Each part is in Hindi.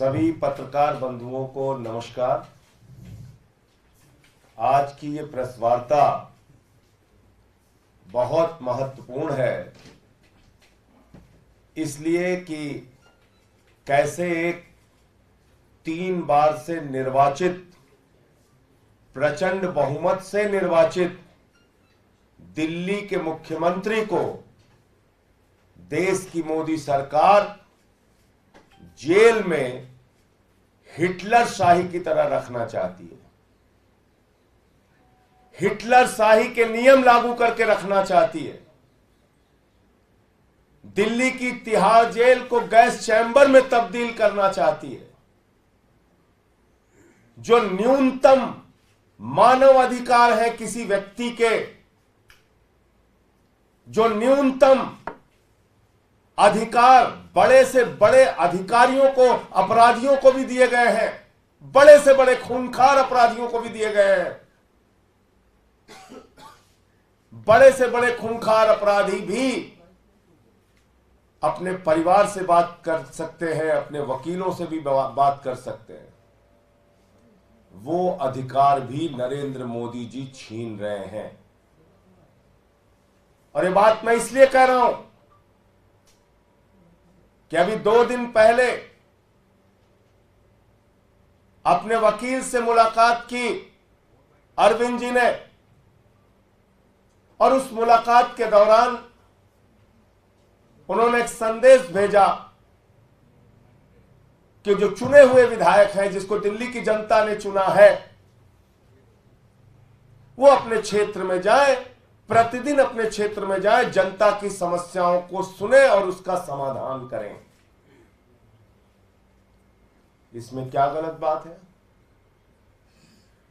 सभी पत्रकार बंधुओं को नमस्कार। आज की ये प्रेस वार्ता बहुत महत्वपूर्ण है, इसलिए कि कैसे एक 3 बार से निर्वाचित, प्रचंड बहुमत से निर्वाचित दिल्ली के मुख्यमंत्री को देश की मोदी सरकार जेल में हिटलर शाही की तरह रखना चाहती है। हिटलर शाही के नियम लागू करके रखना चाहती है। दिल्ली की तिहाड़ जेल को गैस चैम्बर में तब्दील करना चाहती है। जो न्यूनतम मानव अधिकार है किसी व्यक्ति के, जो न्यूनतम अधिकार बड़े से बड़े अधिकारियों को, अपराधियों को भी दिए गए हैं, बड़े से बड़े खूंखार अपराधियों को भी दिए गए हैं। बड़े से बड़े खूंखार अपराधी भी अपने परिवार से बात कर सकते हैं, अपने वकीलों से भी बात कर सकते हैं। वो अधिकार भी नरेंद्र मोदी जी छीन रहे हैं। और ये बात मैं इसलिए कह रहा हूं कि अभी 2 दिन पहले अपने वकील से मुलाकात की अरविंद जी ने, और उस मुलाकात के दौरान उन्होंने एक संदेश भेजा कि जो चुने हुए विधायक हैं, जिसको दिल्ली की जनता ने चुना है, वो अपने क्षेत्र में जाए, प्रतिदिन अपने क्षेत्र में जाए, जनता की समस्याओं को सुने और उसका समाधान करें। इसमें क्या गलत बात है?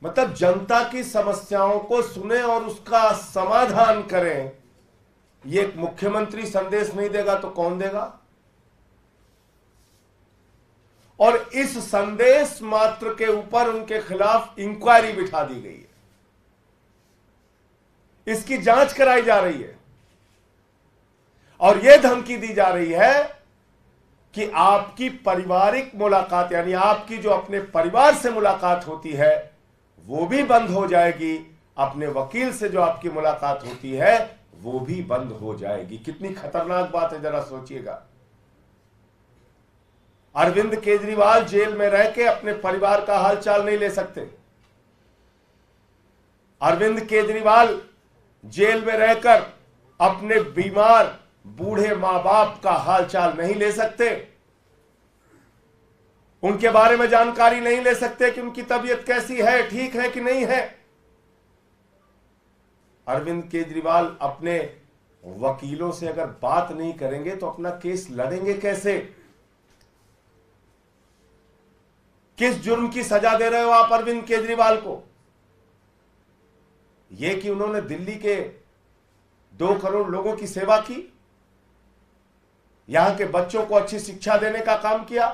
मतलब जनता की समस्याओं को सुने और उसका समाधान करें। ये एक मुख्यमंत्री संदेश नहीं देगा तो कौन देगा? और इस संदेश मात्र के ऊपर उनके खिलाफ इंक्वायरी बिठा दी गई है। इसकी जांच कराई जा रही है और यह धमकी दी जा रही है कि आपकी पारिवारिक मुलाकात, यानी आपकी जो अपने परिवार से मुलाकात होती है, वो भी बंद हो जाएगी। अपने वकील से जो आपकी मुलाकात होती है वो भी बंद हो जाएगी। कितनी खतरनाक बात है, जरा सोचिएगा। अरविंद केजरीवाल जेल में रह के अपने परिवार का हालचाल नहीं ले सकते। अरविंद केजरीवाल जेल में रहकर अपने बीमार बूढ़े मां बाप का हालचाल नहीं ले सकते। उनके बारे में जानकारी नहीं ले सकते कि उनकी तबीयत कैसी है, ठीक है कि नहीं है। अरविंद केजरीवाल अपने वकीलों से अगर बात नहीं करेंगे तो अपना केस लड़ेंगे कैसे? किस जुर्म की सजा दे रहे हो आप अरविंद केजरीवाल को? यह कि उन्होंने दिल्ली के 2 करोड़ लोगों की सेवा की, यहां के बच्चों को अच्छी शिक्षा देने का काम किया,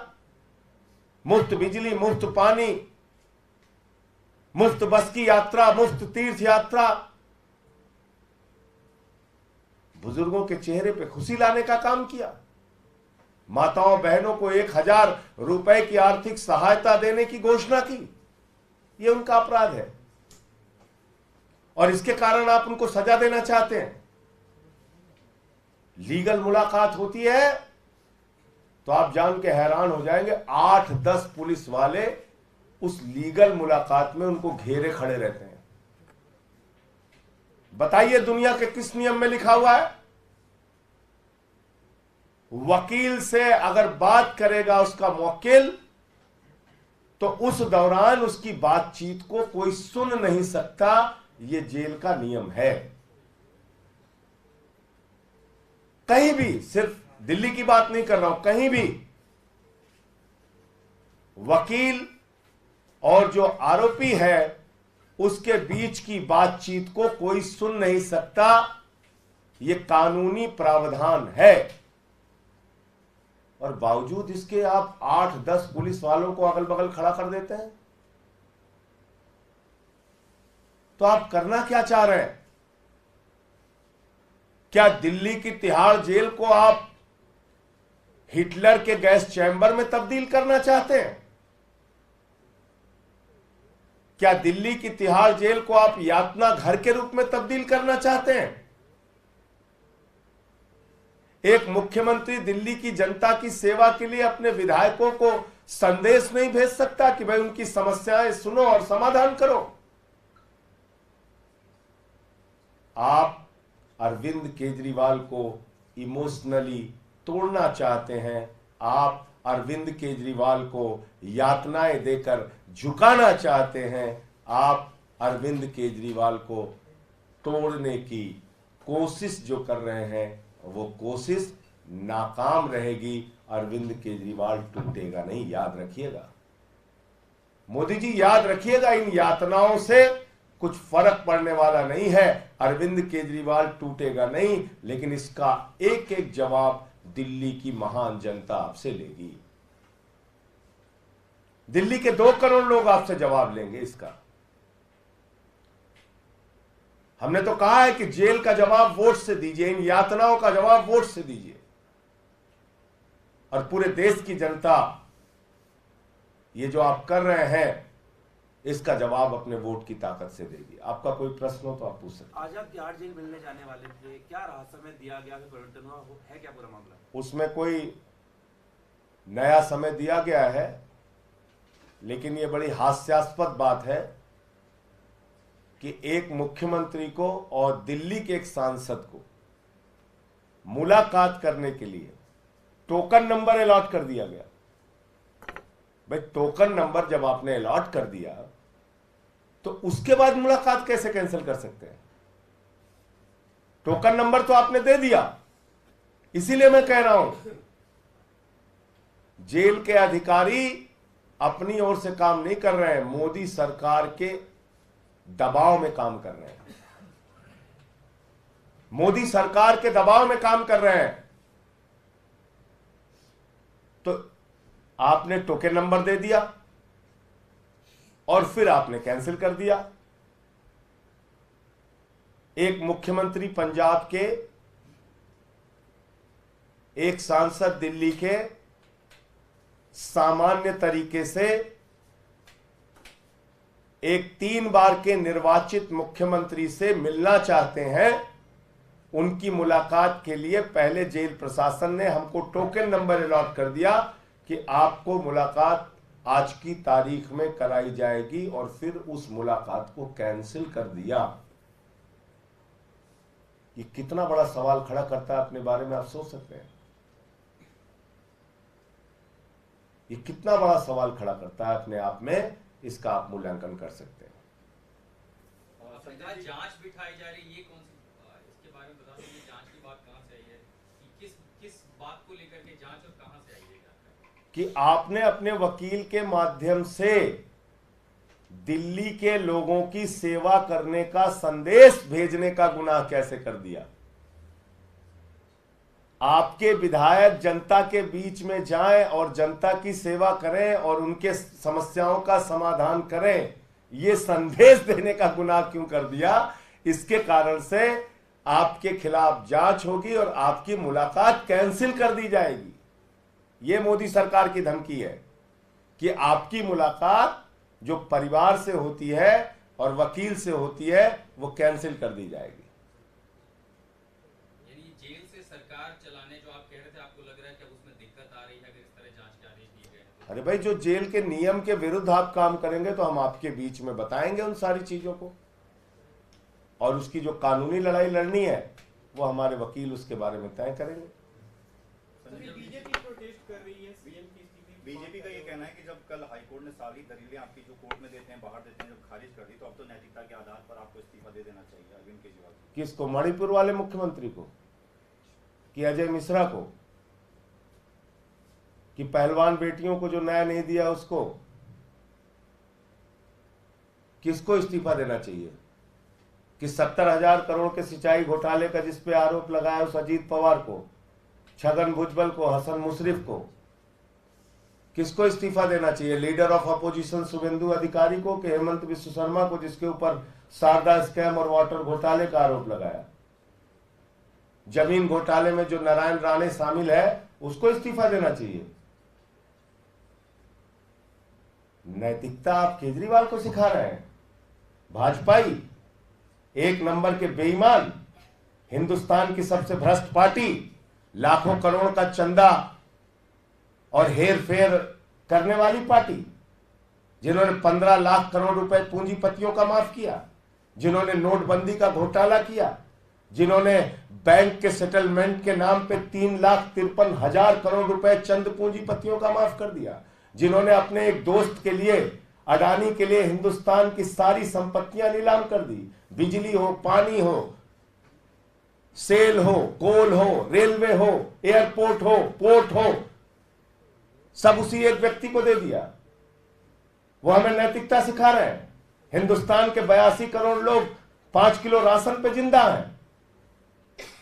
मुफ्त बिजली, मुफ्त पानी, मुफ्त बस की यात्रा, मुफ्त तीर्थ यात्रा, बुजुर्गों के चेहरे पे खुशी लाने का काम किया, माताओं बहनों को 1000 रुपए की आर्थिक सहायता देने की घोषणा की। यह उनका अपराध है और इसके कारण आप उनको सजा देना चाहते हैं। लीगल मुलाकात होती है तो आप जान के हैरान हो जाएंगे, 8-10 पुलिस वाले उस लीगल मुलाकात में उनको घेरे खड़े रहते हैं। बताइए दुनिया के किस नियम में लिखा हुआ है? वकील से अगर बात करेगा उसका मुवक्किल, तो उस दौरान उसकी बातचीत को कोई सुन नहीं सकता। यह जेल का नियम है। कहीं भी, सिर्फ दिल्ली की बात नहीं कर रहा हूं, कहीं भी वकील और जो आरोपी है उसके बीच की बातचीत को कोई सुन नहीं सकता। यह कानूनी प्रावधान है और बावजूद इसके आप 8-10 पुलिस वालों को अगल बगल खड़ा कर देते हैं। तो आप करना क्या चाह रहे हैं? क्या दिल्ली की तिहाड़ जेल को आप हिटलर के गैस चैम्बर में तब्दील करना चाहते हैं? क्या दिल्ली की तिहाड़ जेल को आप यातना घर के रूप में तब्दील करना चाहते हैं? एक मुख्यमंत्री दिल्ली की जनता की सेवा के लिए अपने विधायकों को संदेश नहीं भेज सकता कि भाई उनकी समस्याएं सुनो और समाधान करो? आप अरविंद केजरीवाल को इमोशनली तोड़ना चाहते हैं। आप अरविंद केजरीवाल को यातनाएं देकर झुकाना चाहते हैं। आप अरविंद केजरीवाल को तोड़ने की कोशिश जो कर रहे हैं वो कोशिश नाकाम रहेगी। अरविंद केजरीवाल टूटेगा नहीं, याद रखिएगा। मोदी जी याद रखिएगा, इन यातनाओं से कुछ फर्क पड़ने वाला नहीं है। अरविंद केजरीवाल टूटेगा नहीं, लेकिन इसका एक एक जवाब दिल्ली की महान जनता आपसे लेगी। दिल्ली के 2 करोड़ लोग आपसे जवाब लेंगे इसका। हमने तो कहा है कि जेल का जवाब वोट से दीजिए, इन यातनाओं का जवाब वोट से दीजिए, और पूरे देश की जनता ये जो आप कर रहे हैं इसका जवाब अपने वोट की ताकत से देगी। आपका कोई प्रश्न हो तो आप पूछ सकते हैं। आज आप तिहाड़ जेल मिलने जाने वाले थे, क्या राहत समय दिया गया, परिवर्तन हुआ है क्या पूरा मामला? उसमें कोई नया समय दिया गया है, लेकिन ये बड़ी हास्यास्पद बात है कि एक मुख्यमंत्री को और दिल्ली के एक सांसद को मुलाकात करने के लिए टोकन नंबर अलॉट कर दिया गया। भाई टोकन नंबर जब आपने अलॉट कर दिया तो उसके बाद मुलाकात कैसे कैंसिल कर सकते हैं? टोकन नंबर तो आपने दे दिया। इसीलिए मैं कह रहा हूं जेल के अधिकारी अपनी ओर से काम नहीं कर रहे हैं, मोदी सरकार के दबाव में काम कर रहे हैं। मोदी सरकार के दबाव में काम कर रहे हैं। तो आपने टोकन नंबर दे दिया और फिर आपने कैंसिल कर दिया। एक मुख्यमंत्री पंजाब के, एक सांसद दिल्ली के सामान्य तरीके से एक 3 बार के निर्वाचित मुख्यमंत्री से मिलना चाहते हैं। उनकी मुलाकात के लिए पहले जेल प्रशासन ने हमको टोकन नंबर अलॉट कर दिया कि आपको मुलाकात आज की तारीख में कराई जाएगी, और फिर उस मुलाकात को कैंसिल कर दिया। ये कितना बड़ा सवाल खड़ा करता है अपने बारे में, आप सोच सकते हैं? ये कितना बड़ा सवाल खड़ा करता है अपने आप में, इसका आप मूल्यांकन कर सकते हैं। जांच बिठाई जा रही है, ये कौन सी, इसके बारे में बता दीजिए। जांच की बात कहां से आई है, कि किस बात को लेकर के जांच और कहां से आई है? कि आपने अपने वकील के माध्यम से दिल्ली के लोगों की सेवा करने का संदेश भेजने का गुनाह कैसे कर दिया? आपके विधायक जनता के बीच में जाएं और जनता की सेवा करें और उनके समस्याओं का समाधान करें, ये संदेश देने का गुनाह क्यों कर दिया? इसके कारण से आपके खिलाफ जांच होगी और आपकी मुलाकात कैंसिल कर दी जाएगी। ये मोदी सरकार की धमकी है कि आपकी मुलाकात जो परिवार से होती है और वकील से होती है वो कैंसिल कर दी जाएगी। यानी जेल से सरकार चलाने जो आप कह रहे थे, आपको लग रहा है कि अब उसमें दिक्कत आ रही है अगर इस तरह जांच के आदेश दिए गए? अरे भाई, जो जेल के नियम के विरुद्ध आप काम करेंगे तो हम आपके बीच में बताएंगे उन सारी चीजों को, और उसकी जो कानूनी लड़ाई लड़नी है वो हमारे वकील उसके बारे में तय करेंगे। बीजेपी प्रोटेस्ट कर रही है सीएम की स्थिति। बीजेपी का ये कहना है कि जब कल हाईकोर्ट ने सारी दलीलें आपकी जो कोर्ट में देते हैं, बाहर देते हैं, जब खारिज कर दी, तो अब तो नैतिकता के आधार पर आपको इस्तीफा दे देना चाहिए अरविंद केजरीवाल को। किसको? मणिपुर वाले मुख्यमंत्री को, कि अजय मिश्रा को, कि पहलवान बेटियों को जो न्याय नहीं दिया उसको? किसको इस्तीफा देना चाहिए? कि 70,000 करोड़ के सिंचाई घोटाले का जिस पे आरोप लगाया उस अजीत पवार को, छगन भुजबल को, हसन मुशरिफ को? किसको इस्तीफा देना चाहिए? लीडर ऑफ अपोजिशन शुभेंदु अधिकारी को कि हेमंत विश्व शर्मा को, जिसके ऊपर शारदा स्कैम और वाटर घोटाले का आरोप लगाया? जमीन घोटाले में जो नारायण राणे शामिल है उसको इस्तीफा देना चाहिए। नैतिकता आप केजरीवाल को सिखा रहे हैं। भाजपाई, एक नंबर के बेईमान, हिंदुस्तान की सबसे भ्रष्ट पार्टी, लाखों करोड़ का चंदा और हेर फेर करने वाली पार्टी, जिन्होंने 15 लाख करोड़ रुपए पूंजीपतियों का माफ किया, जिन्होंने नोटबंदी का घोटाला किया, जिन्होंने बैंक के सेटलमेंट के नाम पे 3,53,000 करोड़ रुपए चंद पूंजीपतियों का माफ कर दिया, जिन्होंने अपने एक दोस्त के लिए, अडानी के लिए हिंदुस्तान की सारी संपत्तियां नीलाम कर दी। बिजली हो, पानी हो, सेल हो, कोल हो, रेलवे हो, एयरपोर्ट हो, पोर्ट हो, सब उसी एक व्यक्ति को दे दिया। वो हमें नैतिकता सिखा रहे हैं। हिंदुस्तान के 82 करोड़ लोग 5 किलो राशन पे जिंदा हैं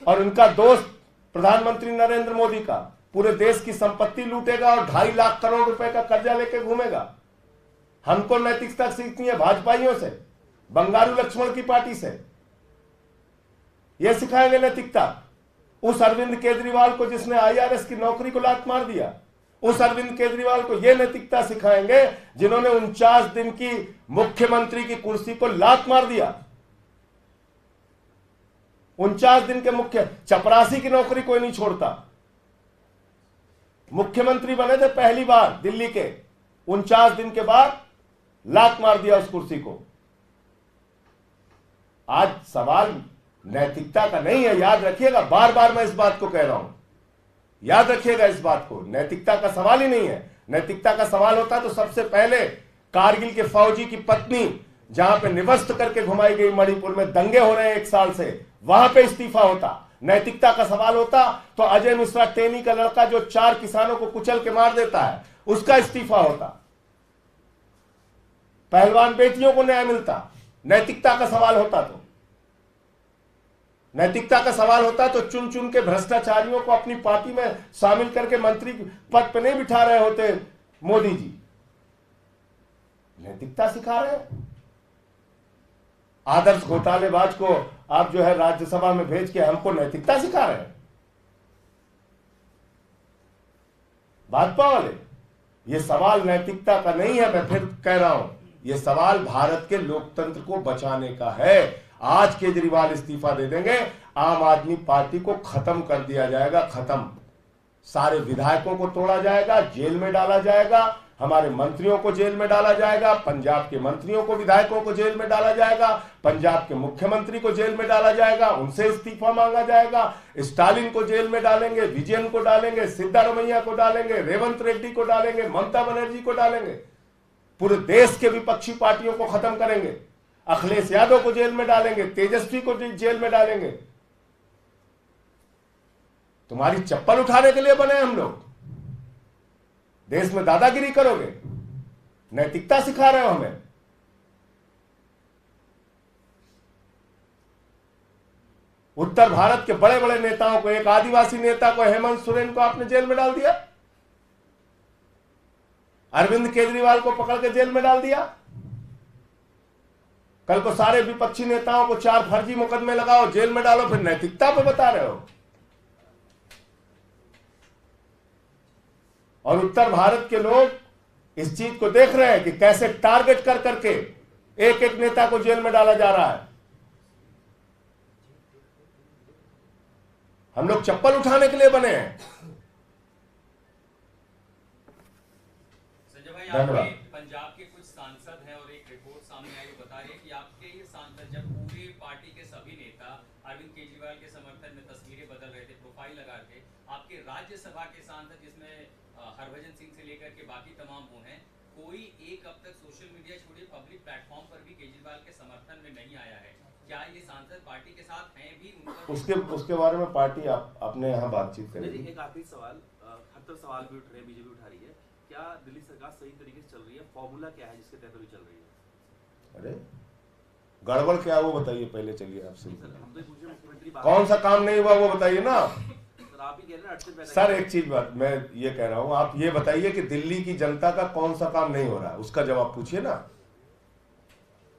और उनका दोस्त प्रधानमंत्री नरेंद्र मोदी का पूरे देश की संपत्ति लूटेगा और 2.5 लाख करोड़ रुपए का कर्जा लेके घूमेगा। हमको नैतिकता सीखनी है भाजपाइयों से, बंगारू लक्ष्मण की पार्टी से। यह सिखाएंगे नैतिकता। उस अरविंद केजरीवाल को जिसने IRS की नौकरी को लात मार दिया, उस अरविंद केजरीवाल को यह नैतिकता सिखाएंगे जिन्होंने 49 दिन की मुख्यमंत्री की कुर्सी को लात मार दिया। 49 दिन के मुख्य, चपरासी की नौकरी कोई नहीं छोड़ता। मुख्यमंत्री बने थे पहली बार दिल्ली के, 49 दिन के बाद लात मार दिया उस कुर्सी को। आज सवाल नैतिकता का नहीं है, याद रखिएगा। बार बार मैं इस बात को कह रहा हूं, याद रखिएगा इस बात को। नैतिकता का सवाल ही नहीं है। नैतिकता का सवाल होता तो सबसे पहले कारगिल के फौजी की पत्नी, जहां पे निवस्त करके घुमाई गई, मणिपुर में दंगे हो रहे हैं 1 साल से, वहां पे इस्तीफा होता। नैतिकता का सवाल होता तो अजय मिश्रा टेनी का लड़का जो 4 किसानों को कुचल के मार देता है, उसका इस्तीफा होता। पहलवान बेटियों को न्याय मिलता। नैतिकता का सवाल होता तो, नैतिकता का सवाल होता तो चुन चुन के भ्रष्टाचारियों को अपनी पार्टी में शामिल करके मंत्री पद पर नहीं बिठा रहे होते मोदी जी। नैतिकता सिखा रहे हैं। आदर्श घोटालेबाज को आप जो है राज्यसभा में भेज के हमको नैतिकता सिखा रहे हैं भाजपा वाले। ये सवाल नैतिकता का नहीं है, मैं फिर कह रहा हूं, ये सवाल भारत के लोकतंत्र को बचाने का है। आज केजरीवाल इस्तीफा दे देंगे, आम आदमी पार्टी को खत्म कर दिया जाएगा, खत्म। सारे विधायकों को तोड़ा जाएगा, जेल में डाला जाएगा, हमारे मंत्रियों को जेल में डाला जाएगा, पंजाब के मंत्रियों को, विधायकों को जेल में डाला जाएगा, पंजाब के मुख्यमंत्री को जेल में डाला जाएगा, उनसे इस्तीफा मांगा जाएगा, स्टालिन को जेल में डालेंगे, विजयन को डालेंगे, सिद्धारमैया को डालेंगे, रेवंत रेड्डी को डालेंगे, ममता बनर्जी को डालेंगे, पूरे देश के विपक्षी पार्टियों को खत्म करेंगे, अखिलेश यादव को जेल में डालेंगे, तेजस्वी को जेल में डालेंगे। तुम्हारी चप्पल उठाने के लिए बने हम लोग? देश में दादागिरी करोगे? नैतिकता सिखा रहे हो हमें। उत्तर भारत के बड़े बड़े नेताओं को, एक आदिवासी नेता को, हेमंत सोरेन को आपने जेल में डाल दिया, अरविंद केजरीवाल को पकड़ के जेल में डाल दिया। कल को सारे विपक्षी नेताओं को 4 फर्जी मुकदमे लगाओ, जेल में डालो, फिर नैतिकता पे बता रहे हो। और उत्तर भारत के लोग इस चीज को देख रहे हैं कि कैसे टारगेट कर करके एक एक नेता को जेल में डाला जा रहा है। हम लोग चप्पल उठाने के लिए बने हैं। संजय भाई, आपके पंजाब के कुछ सांसद हैं और एक रिपोर्ट सामने आई बता रही है कि आपके ये सांसद, जब पूरे पार्टी के सभी नेता अरविंद केजरीवाल के समर्थन में तस्वीरें बदल रहे थे, प्रोफाइल लगा रहे थे, आपके राज्यसभा के सांसद जिसमें हरभजन सिंह से लेकर के बाकी तमाम वो हैं, कोई एक अब तक सोशल मीडिया छोड़िए पब्लिक प्लेटफॉर्म पर भी केजरीवाल के समर्थन में नहीं आया है। क्या ये सांसद पार्टी के साथ हैं भी? उसके बारे में पार्टी अपने यहाँ बातचीत करेगी। एक आखिरी सवाल, हर तरफ सवाल भी उठ रहे हैं, बीजेपी उठा रही है, क्या दिल्ली सरकार सही तरीके से चल रही है? फॉर्मूला क्या है जिसके तहत अभी चल रही है? अरे गड़बड़ क्या वो बताइए पहले, चलिए आपसे। हम तो पूछे मुख्यमंत्री कौन सा काम नहीं हुआ वो बताइए ना। आप ही कह रहे हैं सर एक चीज बात मैं ये कह रहा हूं, आप ये बताइए कि दिल्ली की जनता का कौन सा काम नहीं हो रहा है, उसका जवाब पूछिए ना।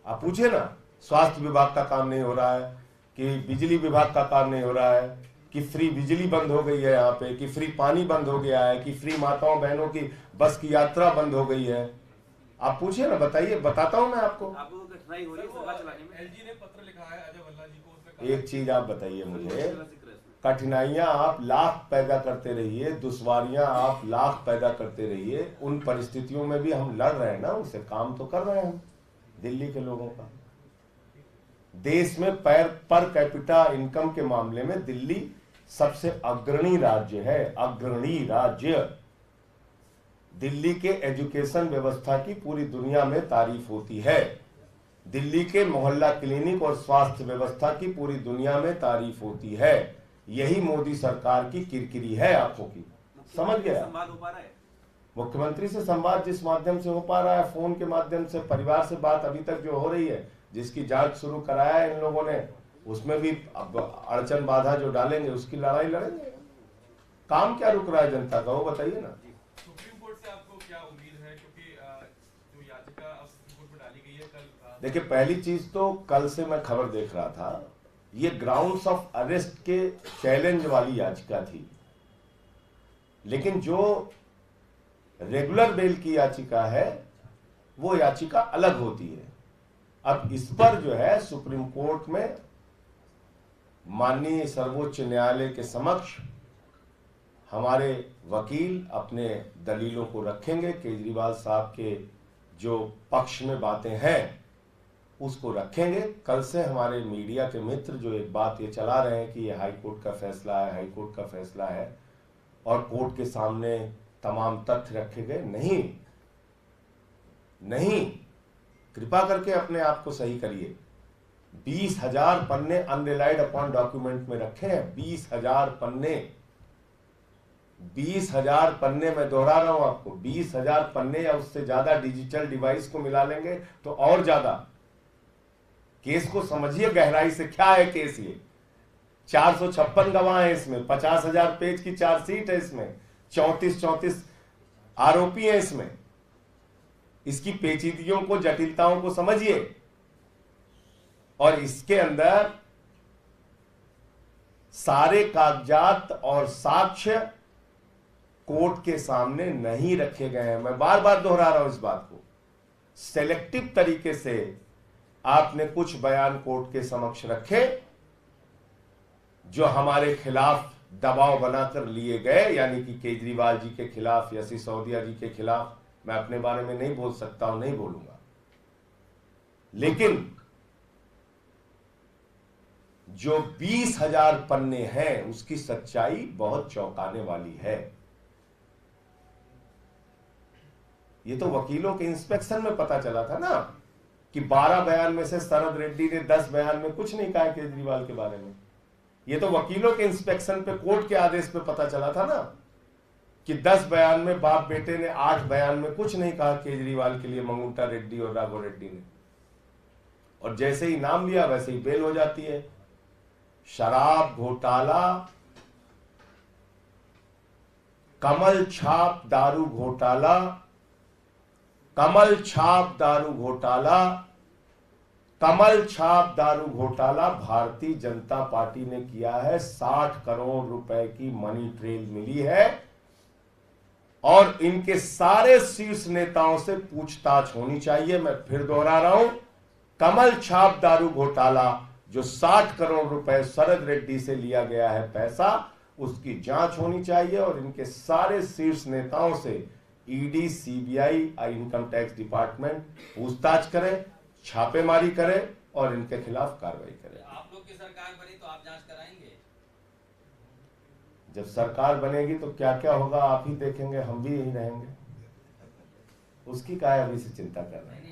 आप पूछिए ना, स्वास्थ्य विभाग का काम नहीं हो रहा है, कि बिजली विभाग का काम नहीं हो रहा है, कि फ्री बिजली बंद हो गई है यहाँ पे, कि फ्री पानी बंद हो गया है, कि फ्री माताओं बहनों की बस की यात्रा बंद हो गई है। आप पूछिए ना, बताइए, बताता हूं मैं आपको। आपको कठिनाई हो रही है सरकार चलाने में? एलजी ने पत्र लिखा है अजय भल्ला जी को, उसमें एक चीज आप बताइए मुझे, जिक्र है इसमें। कठिनाइयां आप लाख पैदा करते रहिए, दुश्वारियां आप लाख पैदा करते रहिए, उन परिस्थितियों में भी हम लड़ रहे हैं ना, उनसे काम तो कर रहे हैं हम। दिल्ली के लोगों का देश में पर कैपिटा इनकम के मामले में दिल्ली सबसे अग्रणी राज्य है, अग्रणी राज्य। दिल्ली के एजुकेशन व्यवस्था की पूरी दुनिया में तारीफ होती है, दिल्ली के मोहल्ला क्लिनिक और स्वास्थ्य व्यवस्था की पूरी दुनिया में तारीफ होती है। यही मोदी सरकार की किरकिरी है आंखों की, समझ गया? संवाद हो पा रहा है मुख्यमंत्री से संवाद जिस माध्यम से हो पा रहा है, फोन के माध्यम से, परिवार से बात अभी तक जो हो रही है, जिसकी जांच शुरू कराया है इन लोगों ने, उसमें भी अब अड़चन बाधा जो डालेंगे उसकी लड़ाई लड़ेंगे। काम क्या रुक रहा है जनता का, वो बताइए ना। सुप्रीम कोर्ट से आपको क्या उम्मीद है, क्योंकि जो याचिका अब सुप्रीम कोर्ट में डाली गई है कल? देखिए, पहली चीज तो कल से मैं खबर देख रहा था, ये ग्राउंड्स ऑफ अरेस्ट के चैलेंज वाली याचिका थी, लेकिन जो रेगुलर बेल की याचिका है वो याचिका अलग होती है। अब इस पर जो है सुप्रीम कोर्ट में माननीय सर्वोच्च न्यायालय के समक्ष हमारे वकील अपने दलीलों को रखेंगे, केजरीवाल साहब के जो पक्ष में बातें हैं उसको रखेंगे। कल से हमारे मीडिया के मित्र जो एक बात ये चला रहे हैं कि ये हाई कोर्ट का फैसला है, हाई कोर्ट का फैसला है, और कोर्ट के सामने तमाम तथ्य रखे गए, नहीं, कृपा करके अपने आप को सही करिए। 20,000 पन्ने अनरिलाइड अपॉन डॉक्यूमेंट में रखे हैं, 20,000 पन्ने, 20,000 पन्ने, मैं दोहरा रहा हूं आपको, 20,000 पन्ने या उससे ज्यादा डिजिटल डिवाइस को मिला लेंगे तो और ज्यादा। केस को समझिए गहराई से, क्या है केस ये। 456 गवाह है इसमें, 50,000 पेज की चार्जशीट है इसमें, 34 आरोपी हैं इसमें। इसकी पेचीदगियों को, जटिलताओं को समझिए, और इसके अंदर सारे कागजात और साक्ष्य कोर्ट के सामने नहीं रखे गए हैं। मैं बार बार दोहरा रहा हूं इस बात को। सेलेक्टिव तरीके से आपने कुछ बयान कोर्ट के समक्ष रखे जो हमारे खिलाफ दबाव बनाकर लिए गए, यानी कि केजरीवाल जी के खिलाफ या सिसोदिया जी के खिलाफ। मैं अपने बारे में नहीं बोल सकता हूं, नहीं बोलूंगा, लेकिन जो 20,000 पन्ने हैं उसकी सच्चाई बहुत चौंकाने वाली है। ये तो वकीलों के इंस्पेक्शन में पता चला था ना कि 12 बयान में से शरद रेड्डी ने 10 बयान में कुछ नहीं कहा केजरीवाल के बारे में। ये तो वकीलों के इंस्पेक्शन पे, कोर्ट के आदेश पे पता चला था ना कि 10 बयान में बाप बेटे ने 8 बयान में कुछ नहीं कहा केजरीवाल के लिए, मंगुंटा रेड्डी और राघव रेड्डी ने। और जैसे ही नाम लिया वैसे ही बेल हो जाती है। शराब घोटाला, कमल छाप दारू घोटाला, कमल छाप दारू घोटाला, कमल छाप दारू घोटाला भारतीय जनता पार्टी ने किया है। 60 करोड़ रुपए की मनी ट्रेल मिली है और इनके सारे शीर्ष नेताओं से पूछताछ होनी चाहिए। मैं फिर दोहरा रहा हूं, कमल छाप दारू घोटाला जो 60 करोड़ रुपए शरद रेड्डी से लिया गया है पैसा, उसकी जांच होनी चाहिए और इनके सारे शीर्ष नेताओं से ED, CBI, income tax department पूछताछ करे, छापेमारी करे और इनके खिलाफ कार्रवाई करे। आप लोग की सरकार बनी तो आप जांच कराएंगे? जब सरकार बनेगी तो क्या क्या होगा आप ही देखेंगे, हम भी यही रहेंगे, उसकी काय अभी से चिंता कर रहे हैं।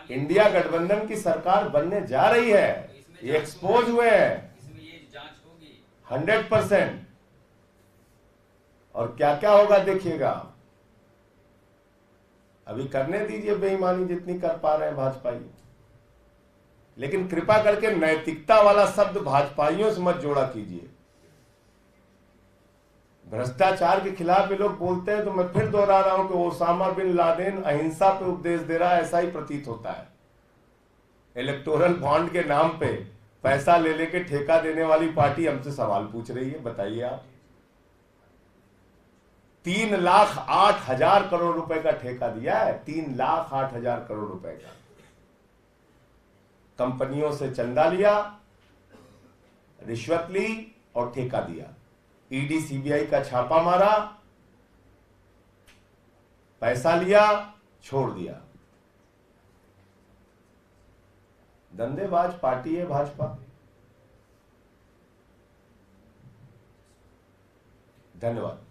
इंडिया गठबंधन की सरकार बनने जा रही है, ये एक्सपोज हुए हैं, इसमें ये जांच होगी 100%। और क्या क्या होगा देखिएगा, अभी करने दीजिए बेईमानी जितनी कर पा रहे हैं भाजपाई, लेकिन कृपा करके नैतिकता वाला शब्द भाजपाइयों से मत जोड़ा कीजिए। भ्रष्टाचार के खिलाफ ये लोग बोलते हैं तो मैं फिर दोहरा रहा हूं कि ओसामा बिन लादेन अहिंसा पे उपदेश दे रहा है, ऐसा ही प्रतीत होता है। इलेक्टोरल बॉन्ड के नाम पे पैसा ले लेके ठेका देने वाली पार्टी हमसे सवाल पूछ रही है, बताइए आप। 3,08,000 करोड़ रुपए का ठेका दिया है, 3,08,000 करोड़ रुपए का। कंपनियों से चंदा लिया, रिश्वत ली और ठेका दिया। ईडी सीबीआई का छापा मारा, पैसा लिया, छोड़ दिया। धंधेबाज पार्टी है भाजपा। धन्यवाद।